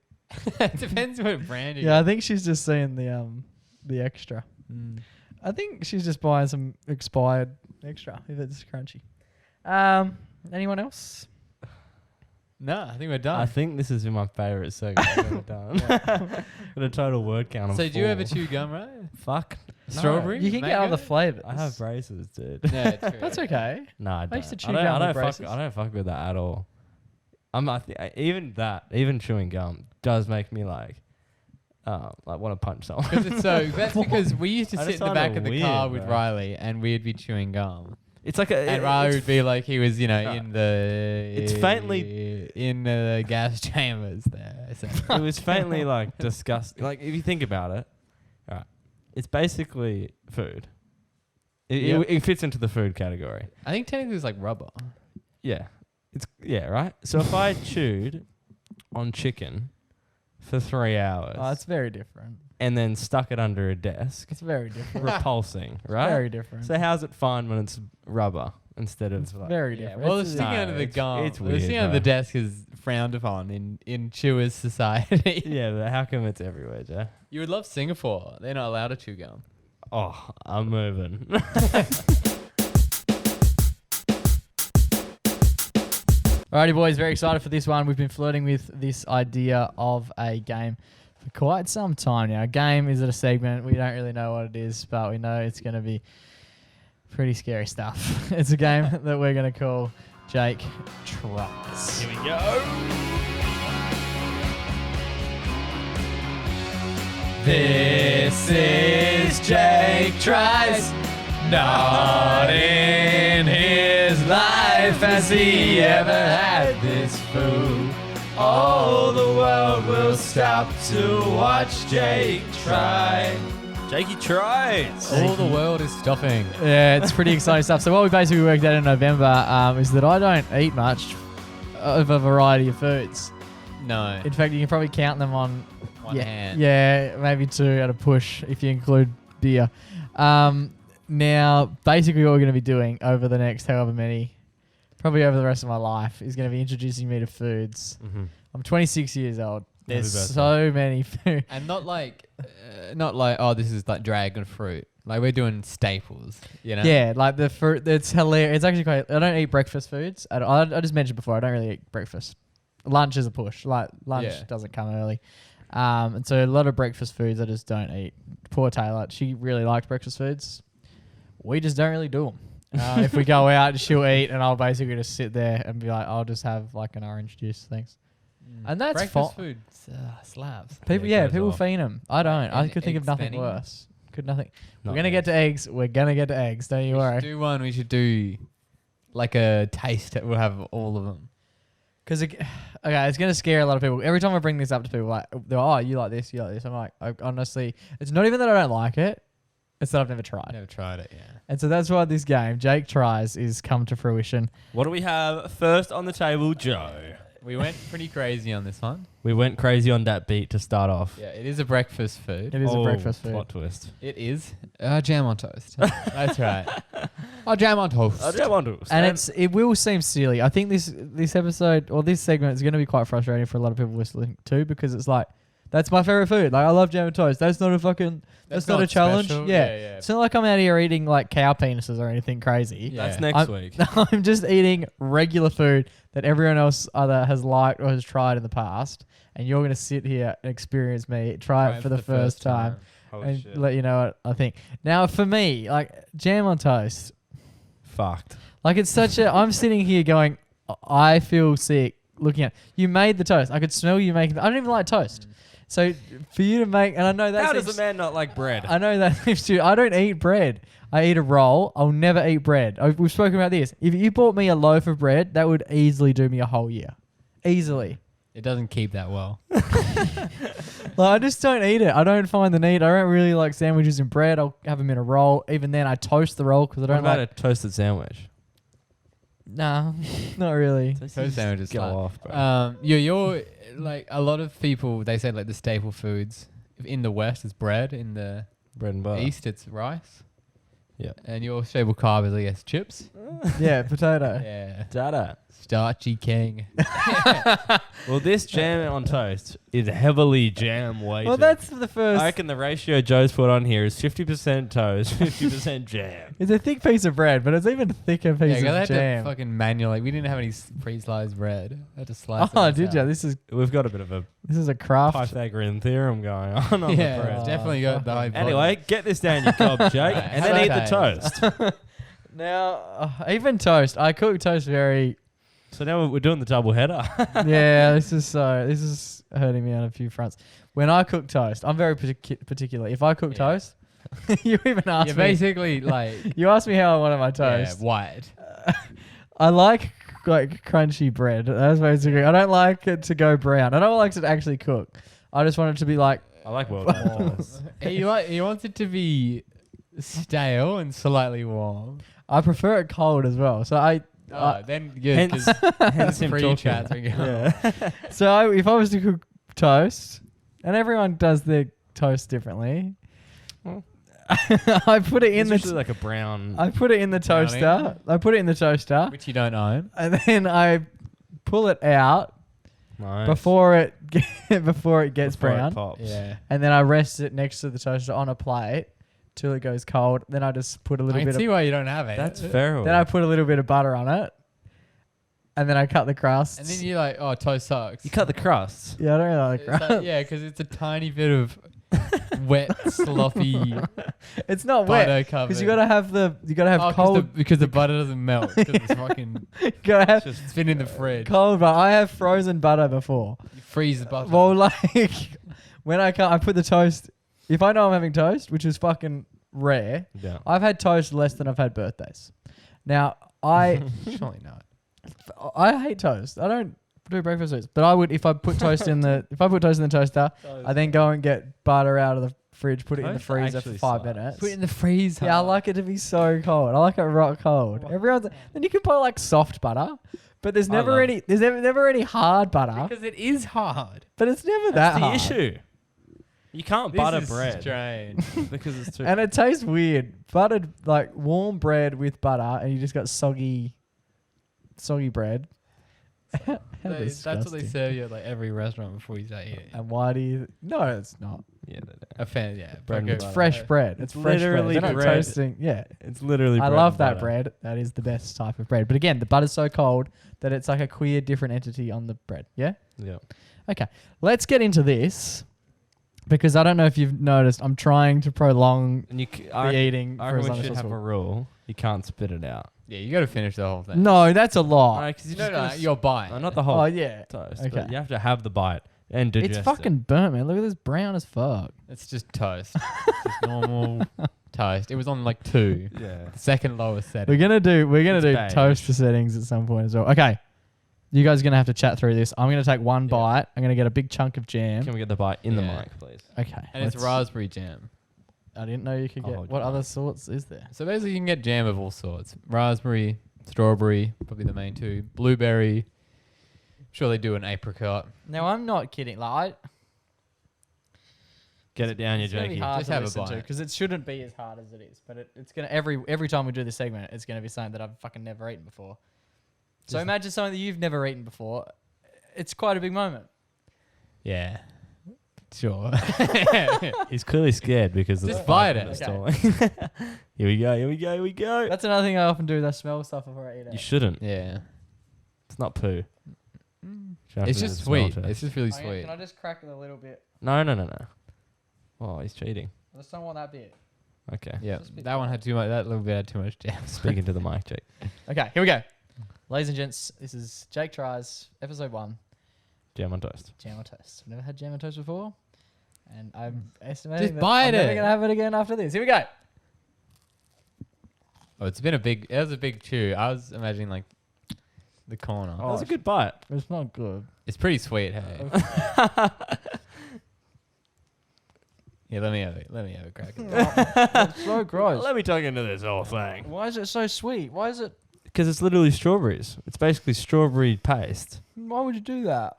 It depends what brand you Yeah, I think she's just seeing the extra. Mm. I think she's just buying some expired extra if it's crunchy. Anyone else? No, I think we're done. I think this is my favourite segment I've ever done. Got a total word count of So do you 4. ever chew gum, right? Fuck. Strawberry? You can get Mango? other flavors. I have braces, dude. Yeah, true. That's okay. No, I I don't. used to chew I don't, gum I with don't braces. fuck. I don't fuck with that at all. Even chewing gum does make me like want to punch someone. That's because we used to I sit just in the find back it of the weird, car with bro. Riley, and we'd be chewing gum. It's like a. And Riley would be like, he was, No. in the. It's faintly- in the gas chambers there. So. It was faintly like disgusting. Like if you think about it, right? It's basically food. Yeah. It fits into the food category. I think technically it's like rubber. Yeah. Right. So if I chewed on chicken for 3 hours Oh, it's very different. and then stuck it under a desk, It's very different. repulsing, right? Very different. So how's it fine when it's rubber instead of It's like, very Yeah, different. well, the It's- sticking no, under the it's- gum, it's the weird, sticking under bro. the desk is frowned upon in chewers society. Yeah, but how come it's everywhere, Joe? You would love Singapore. They're not allowed to chew gum. Oh, I'm moving. Alrighty, boys, very excited for this one. We've been flirting with this idea of a game for quite some time now. A game is a segment. We don't really know what it is, but we know it's going to be pretty scary stuff. It's a game that we're going to call Jake Tries. Here we go. This is Jake Tries. Not in his life has he ever had this food. All the world will stop to watch Jake try. Jakey tries. All the world is stuffing. Yeah, it's pretty exciting stuff. So what we basically worked out in November is that I don't eat much of a variety of foods. No. In fact, you can probably count them on One hand. Yeah, maybe 2 at a push if you include beer. Now, basically what we're going to be doing over the next however many, probably over the rest of my life, is going to be introducing me to foods. Mm-hmm. I'm 26 years old. There's birthday. so many food. And not like, oh, this is like dragon fruit. Like we're doing staples, you know? Yeah, like the fruit. It's hilarious. It's actually quite. I don't eat breakfast foods. I just mentioned before. I don't really eat breakfast. Lunch is a push. Like lunch Yeah. doesn't come early. And so a lot of breakfast foods I just don't eat. Poor Taylor. She really likes breakfast foods. We just don't really do them. If we go out, she'll eat, and I'll basically just sit there and be like, I'll just have like an orange juice, thanks. And that's breakfast fine. food slaps. People, Yeah, it goes people off. fiend them. I don't. I And could think of eggs nothing Benny? worse. We're Not gonna get to eggs. We're gonna get to eggs. Don't you We worry. should do one. We should do like a taste. We'll have all of them. Because okay, it's gonna scare a lot of people. Every time I bring this up to people, like, they're, oh, you like this, you like this. I'm like, honestly, it's not even that I don't like it. It's that I've never tried. Never tried it, yeah. And so that's why this game, Jake Tries, is come to fruition. What do we have first on the table, Joe? We went pretty crazy on this one. We went crazy on that beat to start off. Yeah, it is a breakfast food. It is a breakfast food. Plot twist. It is jam on toast. That's right. Oh, jam on toast. And it will seem silly. I think this episode or this segment is going to be quite frustrating for a lot of people listening too, because it's like, that's my favorite food. Like, I love jam and toast. That's not a fucking. That's not a challenge. Yeah. It's not like I'm out here eating like cow penises or anything crazy. Yeah. That's next week. I'm just eating regular food that everyone else either has liked or has tried in the past, and you're going to sit here and experience me try it for the first time. Holy And shit. let you know what I think. Now, for me, like jam on toast, Fucked. like it's such a. I'm sitting here going, I feel sick looking at you. Made the toast. I could smell you making. I don't even like toast. So for you to make, and I know that. How does a man not like bread? I know that seems to. I don't eat bread. I eat a roll. I'll never eat bread. We've spoken about this. If you bought me a loaf of bread, that would easily do me a whole year. Easily. It doesn't keep that well. Like, I just don't eat it. I don't find the need. I don't really like sandwiches in bread. I'll have them in a roll. Even then, I toast the roll because I What don't about like. a toasted sandwich? Nah, not really. Toast sandwiches go slap. off, bro. You're like a lot of people. They say like the staple foods in the West is bread. In the Bread and butter. East, it's rice. Yeah. And your staple carb is, I guess, chips. Yeah, potato. Yeah. Dada. Starchy king. Well, this jam on toast is heavily jam weighted. Well, that's the first. I reckon the ratio Joe's put on here is 50% toast, 50% jam. It's a thick piece of bread, but it's even thicker Yeah, piece 'cause I of had to jam. fucking manually. We didn't have any pre-sliced bread. I had to slice. Oh, it did you? myself. This We've got a bit of a is a craft. Pythagorean theorem going on the Yeah, bread. it's definitely got the high. Anyway, get this down your gob, Jake, Right, and then eat the toast. Now, even toast. I cook toast very. So now we're doing the double header. Yeah, this is hurting me on a few fronts. When I cook toast, I'm very particular. If I cook Yeah. toast, you even asked Yeah, me. basically like You asked me how I wanted my yeah, toast. white. I like crunchy bread. That's basically. I don't like it to go brown. I don't like it to actually cook. I just want it to be like. I like well done toast. he wants it to be stale and slightly warm. I prefer it cold as well. So Then good. Hence, hence him Free talking. chats. if I was to cook toast, and everyone does their toast differently, Well, I put it in It's the. usually like a brown. I put it in the Brownie. toaster. I put it in the toaster, Which you don't own. and then I pull it out Nice. before it before it gets Before it brown, pops. Yeah. and then I rest it next to the toaster on a plate till it goes cold. Then I just put a little I bit can see of. why you don't have it. That's fair. Then I put a little bit of butter on it, and then I cut the crust. And then you're like, oh, toast sucks. You cut the crusts. Yeah, I don't really like It's crust. like- yeah, because it's a tiny bit of wet, sloppy It's not wet butter covered. because you gotta have cold. because the butter doesn't melt. Because it's fucking You gotta have it's been in the fridge. cold butter. I have frozen butter before. You freeze the butter. Well, like when I put the toast. If I know I'm having toast, which is fucking rare, Yeah. I've had toast less than I've had birthdays. Now I hate toast. I don't do breakfast foods, but I would if I put toast in the toaster. I then go and get butter out of the fridge, put it in the Toast freezer for actually 5 slaps. minutes. Put it in the freezer. Yeah, I like it to be so cold. I like it rock cold. Then you can put like soft butter, but there's never any hard butter. because it is hard. But it's never That's that the hard. issue. You can't This butter is bread strange. because it's too. And it tastes weird. Buttered like warm bread with butter, and you just got soggy bread. How That's what they disgusting. serve you at like every restaurant before you start eating. And why do you? No, it's not. yeah, they do. A fan, yeah. Bread and okay. It's butter. fresh bread. It's fresh literally bread. They're not bread. toasting. Yeah, It's literally. I bread love and that butter. bread. That is the best type of bread. But again, the butter's so cold that it's like a queer, different entity on the bread. Yeah. Yeah. Okay, let's get into this because I don't know if you've noticed. I'm trying to prolong And you. the eating I for as reckon long we as should have a possible. rule. You can't spit it out. Yeah, you got to finish the whole thing. No, that's a lot. No, 'cause you No, just no, gotta your bite. not the whole Oh yeah, toast. Okay. But you have to have the bite and digest it's fucking burnt, man. Look at this, brown as fuck. It's just toast. It's just normal toast. It was on like 2. it. Yeah. The second lowest setting. We're gonna do It's beige. toaster settings at some point as well. Okay, you guys are gonna have to chat through this. I'm gonna take one Yeah. bite. I'm gonna get a big chunk of jam. Can we get the bite in the Yeah. mic, please? Okay, And it's let's- raspberry jam. I didn't know you could I'll get. hold What your other mic. sorts is there? So basically, you can get jam of all sorts. Raspberry, strawberry, probably the main 2. Blueberry. Sure, they do an apricot. Now I'm not kidding. Like, Get it down your It's gonna be jakey. hard Just to have a listen to bite. because it shouldn't be as hard as it is. But it's gonna every time we do this segment, it's gonna be something that I've fucking never eaten before. So Just- imagine something that you've never eaten before. It's quite a big moment. Yeah. Sure. He's clearly scared because Just the bite pipe it. is stalling. Here we go. That's another thing I often do. Is I smell stuff before I eat it. You shouldn't. Yeah. It's not poo. It's just sweet. It's just really sweet. Can I just crack it a little bit? No. Oh, he's cheating. I just don't want that bit. Okay. Yeah. Just a bit That one had too much. That little bit had too much jam. Speaking to the mic, Jake. Okay, here we go. Ladies and gents, this is Jake Tries, episode 1, Jam on toast. jam on toast. I've never had jam on toast before, and I'm estimating Just that bite I'm never it. going to have it again after this. Here we go. Oh, it's been a big. It was a big chew. I was imagining like the corner. That was a good bite. It's not good. It's pretty sweet. Hey. Yeah. Let me have it. Let me have a crack. It's so gross. Let me talk into this whole thing. Why is it so sweet? Why is it? Because it's literally strawberries. It's basically strawberry paste. Why would you do that?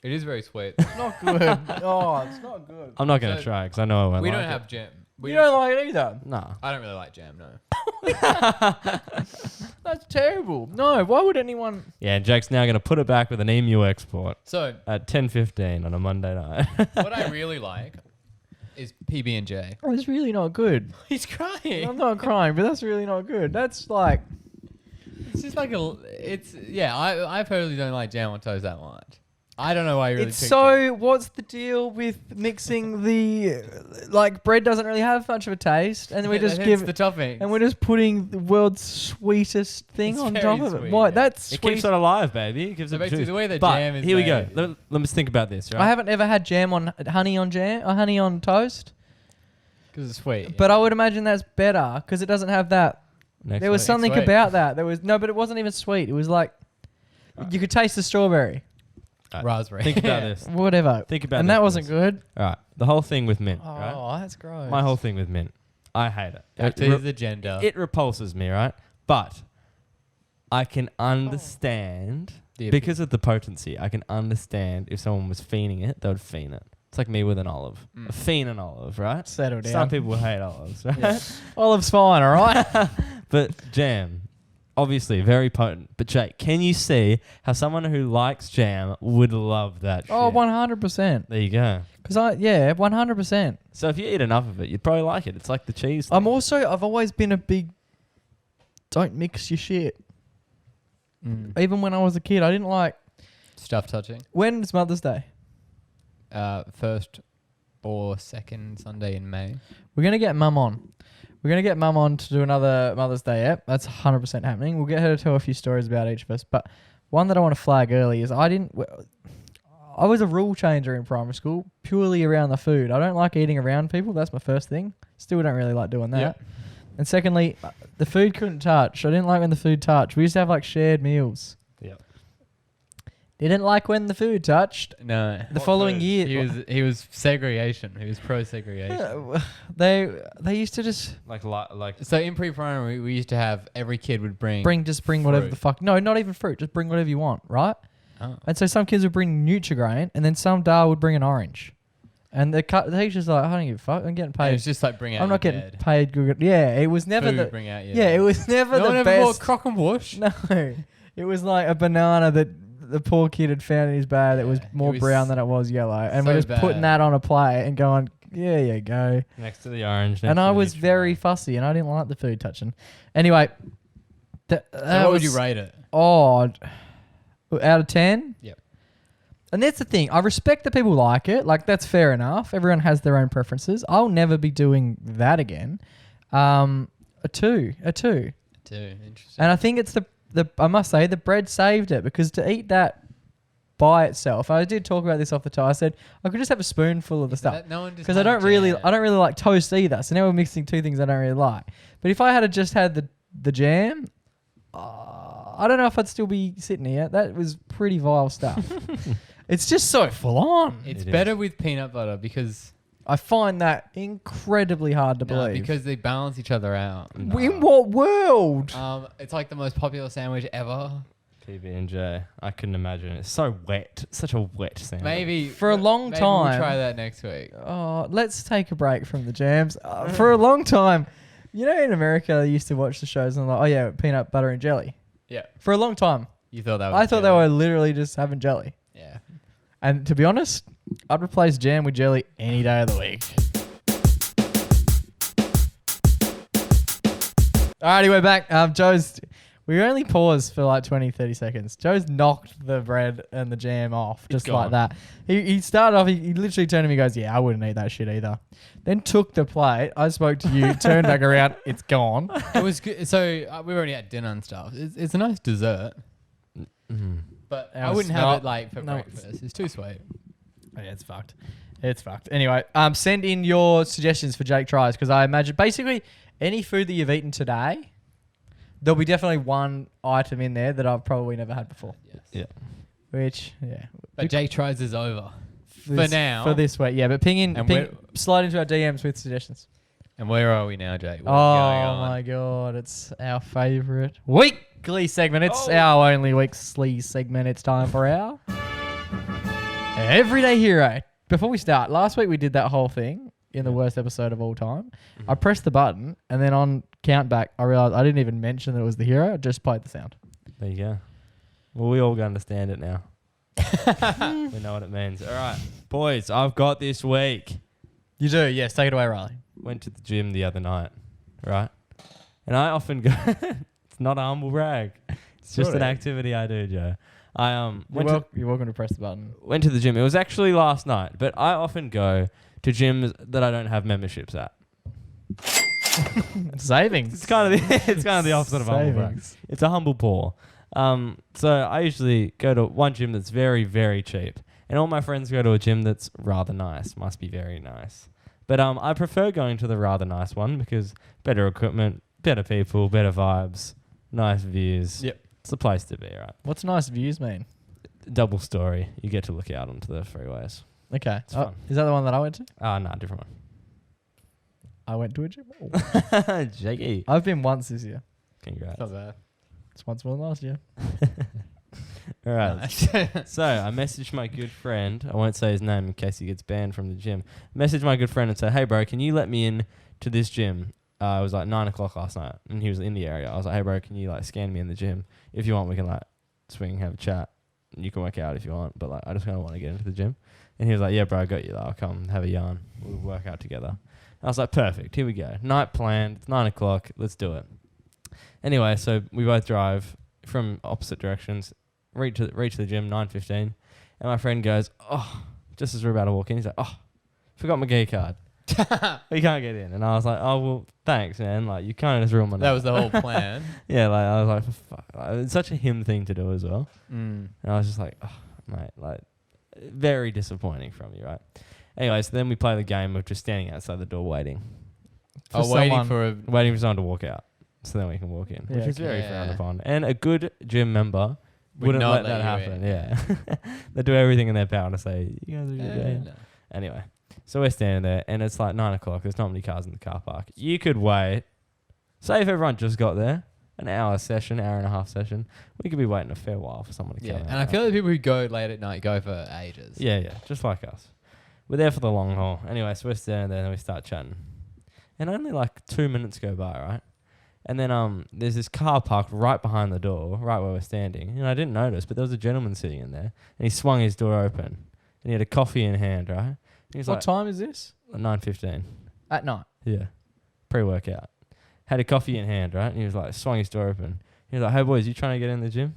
It is very sweet. It's not good. Oh, it's not good. I'm not going to So, try because I know I won't We like don't it. have jam. We You don't like it either. Nah. I don't really like jam. No. That's terrible. No, why would anyone? Yeah, Jake's now going to put it back with an emu export So at 10:15 on a Monday night. what I really like is PB and J. Oh, it's really not good. He's crying. I'm not crying, but that's really not good. That's like, It's just like a. It's yeah. I personally don't like jam on toast that much. I don't know why you really. it's picked it. so. What's the deal with mixing the like bread doesn't really have much of a taste, and then we just Hence give the topping. and we're just putting the world's sweetest thing It's on very top of it. sweet, Why? yeah. That's It sweet. keeps it alive, baby. It gives So it basically juice. the way the But jam is here we go. made- Let us think about this, right? I haven't ever had jam on honey on jam or honey on toast, because it's sweet. but I would imagine that's better because it doesn't have that. Next There was week. something sweet. about that. There was no, but it wasn't even sweet. It was like you could taste the strawberry. Raspberry. Think about this. Whatever. Think about and this, that wasn't boys. good. All right. The whole thing with mint, Oh, right? that's gross. My whole thing with mint. I hate it. Back to his agenda. It repulses me, right? But I can understand The because of the potency. I can understand if someone was fiending it, they would fiend it. It's like me with an olive. Mm. A fiend an olive, right? Settle down. Some people hate olives, right? Yeah. Olive's fine, all right. But jam, obviously very potent. But Jake, can you see how someone who likes jam would love that Oh, shit? 100%. There you go. Because 100%. So if you eat enough of it, you'd probably like it. It's like the cheese thing. I've always been a big, don't mix your shit. Even when I was a kid, I didn't like, Stuff touching. when's Mother's Day? First or second Sunday in May. We're going to get Mum on. We're going to get Mum on to do another Mother's Day app. That's 100% happening. We'll get her to tell a few stories about each of us. But one that I want to flag early is I was a rule changer in primary school purely around the food. I don't like eating around people. That's my first thing. Still don't really like doing that. Yep. And secondly, the food couldn't touch. I didn't like when the food touched. We used to have like shared meals. Yep. Didn't like when the food touched. No. The following year, He was segregation. He was pro segregation. they used to just Like So in pre-primary, we used to have every kid would bring bring whatever fruit. the fuck. No, not even fruit. Just bring whatever you want, right? Oh. And so some kids would bring Nutri-Grain, and then some dad would bring an orange. And the teacher's like, I don't give a fuck. I'm getting And paid. it's just like bring out. I'm not your getting bed. paid good. Yeah, it was never Food, the. bring out your Yeah, it was never no one the ever bought best. crock and wash. No, it was like a banana that the poor kid had found in his bag that was Yeah, more it was brown than it was yellow, and so we're just putting bad. that on a plate and going, yeah, you go. next to the orange. And I was very fussy, and I didn't like the food touching. Anyway, So what would you rate it? Odd. Out of 10? Yep. And that's the thing. I respect that people like it. Like, that's fair enough. Everyone has their own preferences. I'll never be doing that again. A 2. Two. Interesting. And I think it's I must say, the bread saved it, because to eat that by itself, I did talk about this off the top. I said I could just have a spoonful of the stuff. No one just Because I don't really like toast either. So now we're mixing two things I don't really like. But if I had just had the jam, I don't know if I'd still be sitting here. That was pretty vile stuff. It's just so full on. It's It is. better with peanut butter because I find that incredibly hard to believe. because they balance each other out. In what world? It's like the most popular sandwich ever. PB&J. I couldn't imagine. It's so wet. Such a wet sandwich. Maybe For a long maybe time. We'll try that next week. Oh, let's take a break from the jams. For a long time, you know, in America, they used to watch the shows and like, oh yeah, peanut butter and jelly. Yeah. For a long time, You thought that was I thought they jelly. were literally just having jelly. Yeah. And to be honest, I'd replace jam with jelly any day of the week. Alrighty, we're back. We only paused for like 20, 30 seconds. Joe's knocked the bread and the jam off just like that. He started off, he literally turned to me and goes, yeah, I wouldn't eat that shit either. Then took the plate. I spoke to you, turned back around, it's gone. It was good. So we were already at dinner and stuff. It's a nice dessert, but I It's wouldn't not- have it like for no, breakfast. It's too sweet. Oh, yeah, it's fucked. It's fucked. Anyway, send in your suggestions for Jake tries because I imagine basically any food that you've eaten today, there'll be definitely one item in there that I've probably never had before. Yes. Yeah. Which, yeah. But Jake tries is over. For now. For this week, yeah. But slide into our DMs with suggestions. And where are we now, Jake? What's going Oh on? my God. It's our favourite weekly segment. It's our only weekly segment. It's time for our Everyday Hero. Before we start, last week we did that whole thing in the worst episode of all time. I pressed the button and then on count back, I realised I didn't even mention that it was the hero. I just played the sound. There you go. Well, we all understand it now. We know what it means. All right, boys, I've got this week. You do, yes. Take it away, Riley. Went to the gym the other night, right? And I often go. It's not a humble brag. It's just an activity I do, Joe. I You're welcome to press the button. went to the gym. It was actually last night, but I often go to gyms that I don't have memberships at. Savings. It's kind of the opposite of humble brag. Savings. It's a humble poor. So I usually go to one gym that's very, very cheap. And all my friends go to a gym that's rather nice. Must be very nice. But I prefer going to the rather nice one because better equipment, better people, better vibes, nice views. Yep. It's the place to be, right? What's nice views mean? Double story. You get to look out onto the freeways. Okay. It's fun. Is that the one that I went to? Nah, different I went to a gym. one. Jackie. I've been once this year. Congrats. Not bad. It's once more than last year. All right. Nice. So I messaged my good friend. I won't say his name in case he gets banned from the gym. Messaged my good friend and said, "Hey, bro, can you let me in to this gym?" It was like 9 o'clock last night, and he was in the area. I was like, "Hey, bro, can you like scan me in the gym? If you want, we can like swing and have a chat. You can work out if you want, but like I just kind of want to get into the gym." And he was like, "Yeah, bro, I got you. I'll come have a yarn. We'll work out together." I was like, "Perfect. Here we go. Night planned. It's 9 o'clock. Let's do it." Anyway, so we both drive from opposite directions. Reach the gym 9:15, and my friend goes, "Oh," just as we're about to walk in, he's like, "Oh, forgot my gear card. We can't get in." And I was like, "Oh well, thanks, man. Like you kind of just ruined my night." That was the whole plan. Yeah, like I was like, "Fuck." Like, it's such a him thing to do as well. Mm. And I was just like, "Oh, mate, like very disappointing from you, right?" Anyway, so then we play the game of just standing outside the door waiting Waiting for for someone to walk out, so then we can walk in, Yeah, which is very okay. frowned upon. And a good gym member wouldn't not let that let you happen. in. Yeah, they do everything in their power to say, "You guys are good." no. Anyway, so we're standing there, and it's like 9 o'clock. There's not many cars in the car park. You could wait. Say if everyone just got there, an hour session, hour and a half session, we could be waiting a fair while for someone to Yeah, come out. and I feel like people who go late at night go for ages. Yeah, just like us. We're there for the long haul. Anyway, so we're standing there and we start chatting. And only like 2 minutes go by, right? And then there's this car parked right behind the door, right where we're standing. And I didn't notice, but there was a gentleman sitting in there. And he swung his door open. And he had a coffee in hand, right? And he was What like, time is this? 9:15. At night. Yeah. Pre-workout. Had a coffee in hand, right? And he was like, swung his door open. He was like, "Hey boys, you trying to get in the gym?"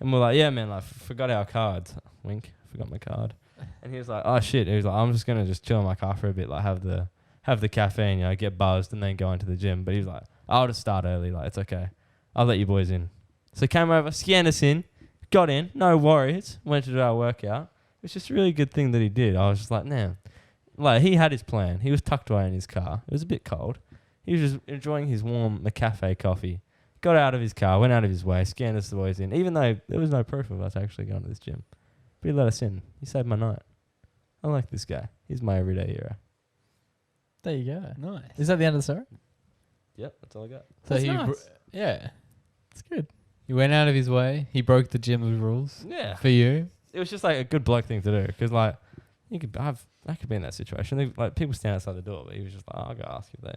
And we're like, "Yeah, man, like forgot our cards." Wink, forgot my card. And he was like, "Oh shit." He was like, "I'm just gonna just chill in my car for a bit, like have the caffeine, you know, get buzzed and then go into the gym." But he was like, "I'll just start early, like it's okay. I'll let you boys in." So came over, scanned us in, got in, no worries, went to do our workout. It's just a really good thing that he did. I was just like, "Nah." Like he had his plan. He was tucked away in his car. It was a bit cold. He was just enjoying his warm McCafe coffee. Got out of his car, went out of his way, scanned us the boys in, even though there was no proof of us actually going to this gym. But he let us in. He saved my night. I like this guy. He's my everyday hero. There you go. Nice. Is that the end of the story? Yep, that's all I got. So That's he, nice. yeah. It's good. He went out of his way. He broke the gym rules Yeah. for you. It was just like a good bloke thing to do because like I could be in that situation. Like people stand outside the door, but he was just like, I'll go ask if they.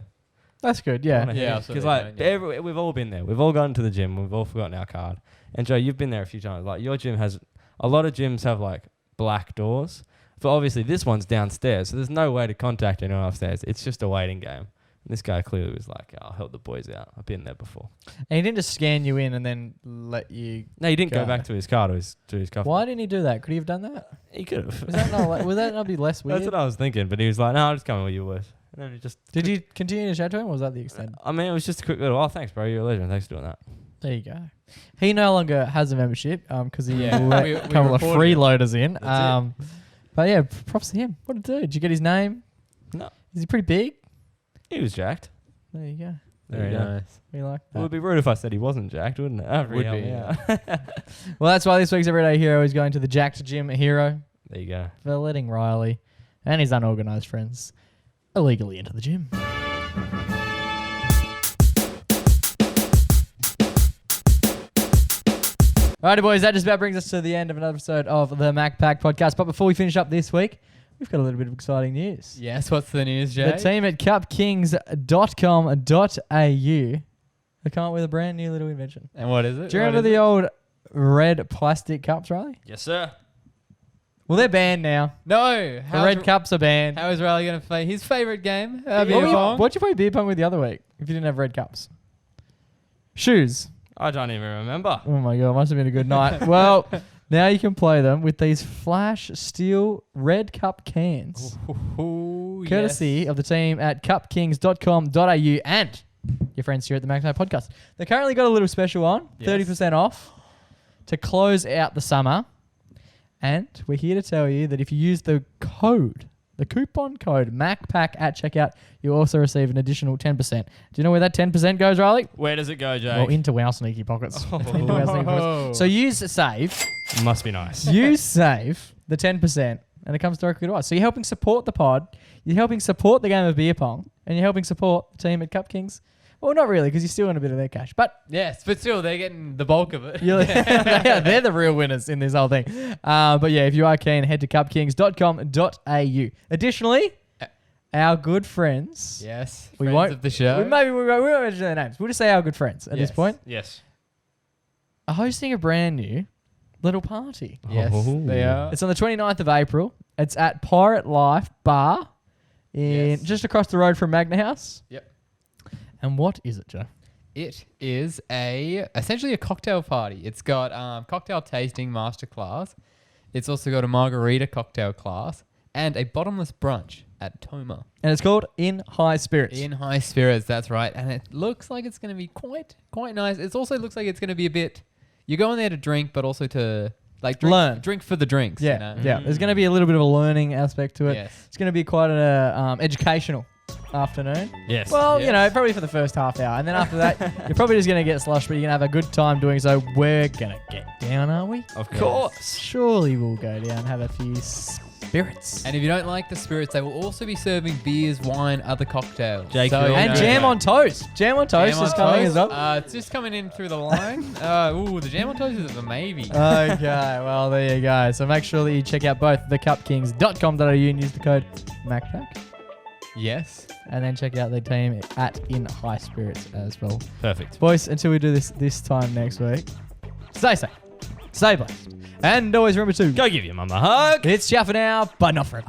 That's good. Yeah. Yeah, Because absolutely. like we've all been there. We've all gone to the gym. We've all forgotten our card. And Joe, you've been there a few times. Like your gym has a lot of gyms have like black doors. But obviously this one's downstairs, so there's no way to contact anyone upstairs. It's just a waiting game. And this guy clearly was like, I'll help the boys out. I've been there before. And he didn't just scan you in and then let you. No, he didn't go Go. back to his car to his coffee. Why didn't he do that? Could he have done that? He could have. Would that not be less weird? That's what I was thinking. But he was like, no, I'll just come with you boys. And then he just. Did you continue to chat to him, or was that the extent? I mean, it was just a quick little, thanks, bro. You're a legend. Thanks for doing that. There you go. He no longer has a membership because he Yeah. let We a couple of reported it. freeloaders in. That's But yeah, props to him. What a dude. Did you get his name? No. Is he pretty big? He was jacked. There you go. Very Yeah. nice. We like It would that. be rude if I said he wasn't jacked, wouldn't it? After he Would helped be, me yeah. out. Well, that's why this week's Everyday Hero is going to the Jacked Gym Hero There you go. for letting Riley and his unorganised friends illegally into the gym. Alrighty, boys, that just about brings us to the end of another episode of the MacPack podcast. But before we finish up this week, we've got a little bit of exciting news. Yes, what's the news, Jay? The team at cupkings.com.au have come up with a brand new little invention. And what is it? Do you remember the old red plastic cups, Riley? Yes, sir. Well, they're banned now. No. The red cups are banned. How is Riley going to play his favourite game? What Beer Pong? What'd you play beer pong with the other week if you didn't have red cups? Shoes. I don't even remember. Oh my god, must have been a good night. Well, now you can play them with these flash steel red cup cans, Ooh, courtesy of the team at cupkings.com.au and your friends here at the MacPack Podcast. They currently got a little special on, Yes. 30% off to close out the summer. And we're here to tell you that if you use the coupon code MacPack at checkout, you also receive an additional 10%. Do you know where that 10% goes, Riley? Where does it go, Jake? Well, into our sneaky pockets. Into our sneaky pockets. So use save. Must be nice. Use save the 10%, and it comes directly to us. So you're helping support the pod, you're helping support the game of beer pong, and you're helping support the team at Cup Kings. Well, not really, because you're still in a bit of their cash. But Yes, but still, they're getting the bulk of it. they're the real winners in this whole thing. But yeah, if you are keen, head to cupkings.com.au. Additionally, our good friends. Yes, We friends won't- of the show. We won't mention their names. We'll just say our good friends at this Yes. point Yes. are hosting a brand new little party. Yes, Oh. they are. It's on the 29th of April. It's at Pirate Life Bar Yes. just across the road from Magna House. Yep. And what is it, Joe? It is essentially a cocktail party. It's got cocktail tasting masterclass. It's also got a margarita cocktail class and a bottomless brunch at Toma. And it's called In High Spirits. In high spirits, that's right. And it looks like it's going to be quite nice. It also looks like it's going to be a bit. You're going there to drink, but also to Learn. Drink for the drinks. Yeah, you know? yeah. There's going to be a little bit of a learning aspect to it. Yes. It's going to be quite an educational afternoon. Yes. Well, Yes. you know, probably for the first half hour. And then after that, you're probably just going to get sloshed, but you're going to have a good time doing so. We're going to get down, aren't we? Of Yes. course. Surely we'll go down and have a few spirits. And if you don't like the spirits, they will also be serving beers, wine, other cocktails. Jake, So, we all you And know- jam on toast. Jam on toast Jam is on coming toast. as well. It's just coming in through the line. The jam on toast is a maybe. Okay, well, there you go. So make sure that you check out both thecupkings.com.au and use the code MacPack. Yes. And then check out the team at In High Spirits as well. Perfect. Boys, until we do this time next week, stay safe, stay blessed, and always remember to Go give your mum a hug. it's ciao for now, but not forever.